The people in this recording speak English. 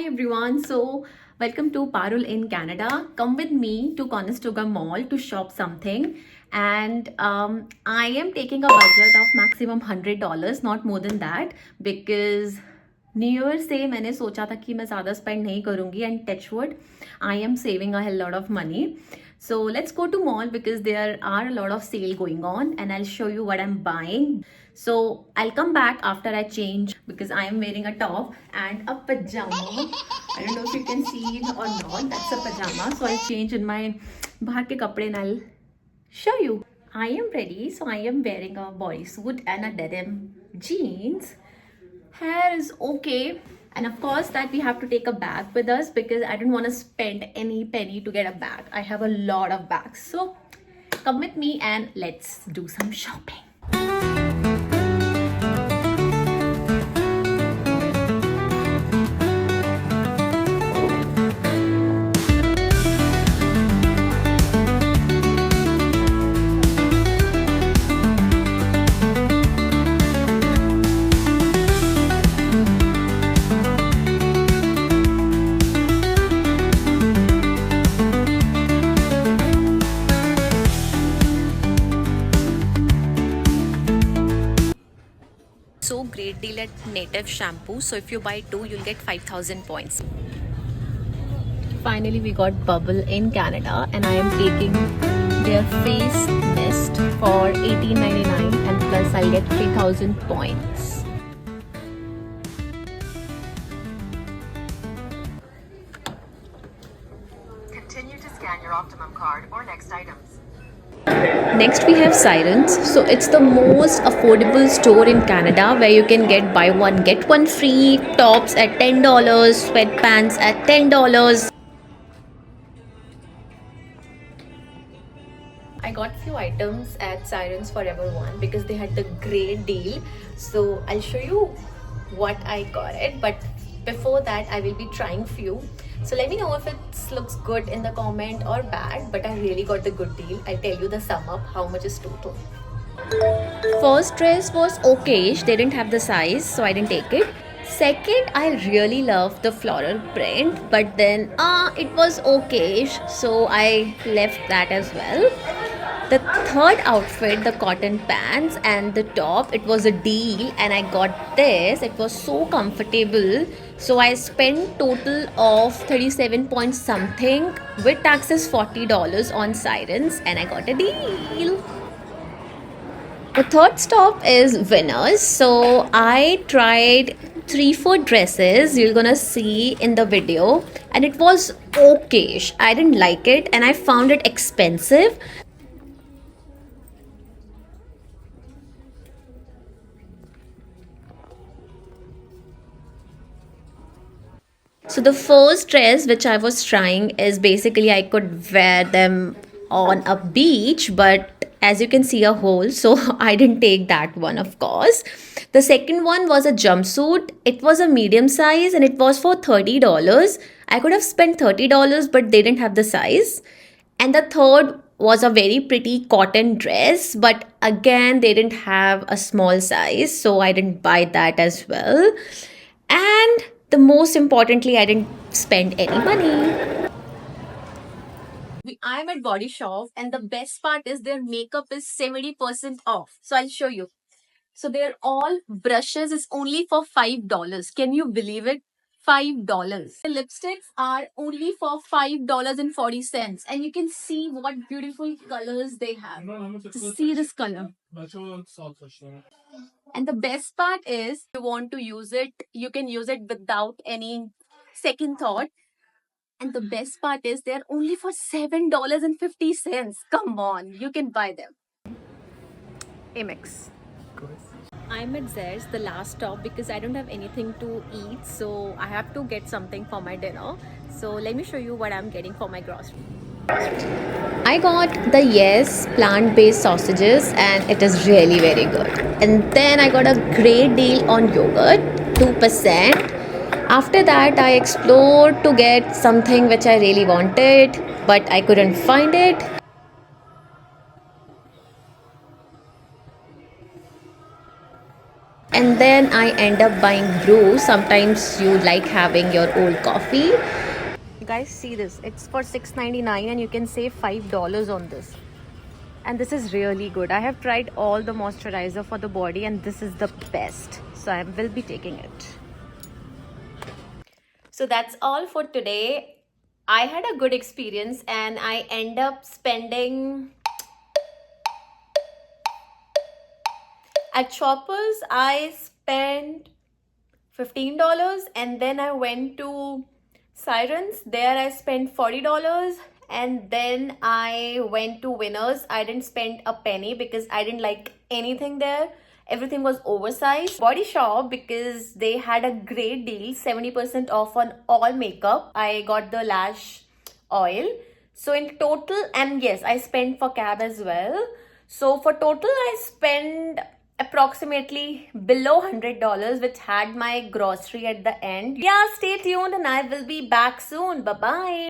Hi everyone, so welcome to Parul in Canada. Come with me to Conestoga Mall to shop something, and I am taking a budget of maximum $100, not more than that, because new year से मैंने सोचा था कि मैं ज़्यादा spend नहीं करूँगी and touchwood I am saving a lot of money. So let's go to mall because there are a lot of sale going on and I'll show you what I'm buying. So I'll come back after I change because I am wearing a top and a pajama. I don't know if you can see it or not. That's a pajama. So I'll change in my bahar ke kapde and I'll show you. I am ready. So I am wearing a bodysuit and a denim jeans. Hair is okay, and of course that we have to take a bag with us because I don't want to spend any penny to get a bag. I have a lot of bags, so come with me and let's do some shopping. So great deal at Native Shampoo. So if you buy two, you'll get 5,000 points. Finally, we got Bubble in Canada, and I am taking their face mist for $18.99, and plus I'll get 3,000 points. Continue to scan your Optimum card or next items. Next we have Sirens. So it's the most affordable store in Canada where you can get buy one get one free, tops at $10, sweatpants at $10. I got few items at Sirens Forever One because they had the great deal. So I'll show you what I got it, but before that I will be trying few. So let me know if it looks good in the comment or bad, but I really got the good deal. I'll tell you the sum up, how much is total. First dress was okayish, they didn't have the size, so I didn't take it. Second, I really loved the floral print, but then it was okayish, so I left that as well. The third outfit, the cotton pants and the top, it was a deal and I got this. It was so comfortable. So I spent total of 37 point something with taxes $40 on Sirens and I got a deal. The third stop is Winners. So I tried 3-4 dresses you're gonna see in the video and it was okayish. I didn't like it and I found it expensive. So the first dress which I was trying is basically I could wear them on a beach, but as you can see a hole, so I didn't take that one, of course. The second one was a jumpsuit. It was a medium size and it was for $30. I could have spent $30, but they didn't have the size. And the third was a very pretty cotton dress, but again they didn't have a small size, so I didn't buy that as well. And the most importantly, I didn't spend any money. I'm at Body Shop, and the best part is their makeup is 70% off. So I'll show you. So they're all brushes is only for $5. Can you believe it? $5. The lipsticks are only for $5.40, and you can see what beautiful colors they have. Just see this color. And the best part is, if you want to use it, you can use it without any second thought. And the best part is, they're only for $7.50. Come on, you can buy them. Amex. I'm at Zaire's, the last stop, because I don't have anything to eat, so I have to get something for my dinner. So let me show you what I'm getting for my grocery. I got the Yes plant-based sausages and it is really very good. And then I got a great deal on yogurt, 2%. After that, I explored to get something which I really wanted, but I couldn't find it. And then I end up buying brew. Sometimes you like having your old coffee. You guys see this, it's for $6.99 and you can save $5 on this. And this is really good. I have tried all the moisturizer for the body and this is the best. So I will be taking it. So that's all for today. I had a good experience and I end up spending at Shoppers. I spent $15 and then I went to Sirens. There I spent $40 and then I went to Winners. I didn't spend a penny because I didn't like anything there. Everything was oversized. Body Shop, because they had a great deal, 70% off on all makeup. I got the lash oil. So in total, and yes, I spent for cab as well. So for total, I spent approximately below $100, which had my grocery at the end. Yeah, stay tuned and I will be back soon. Bye bye.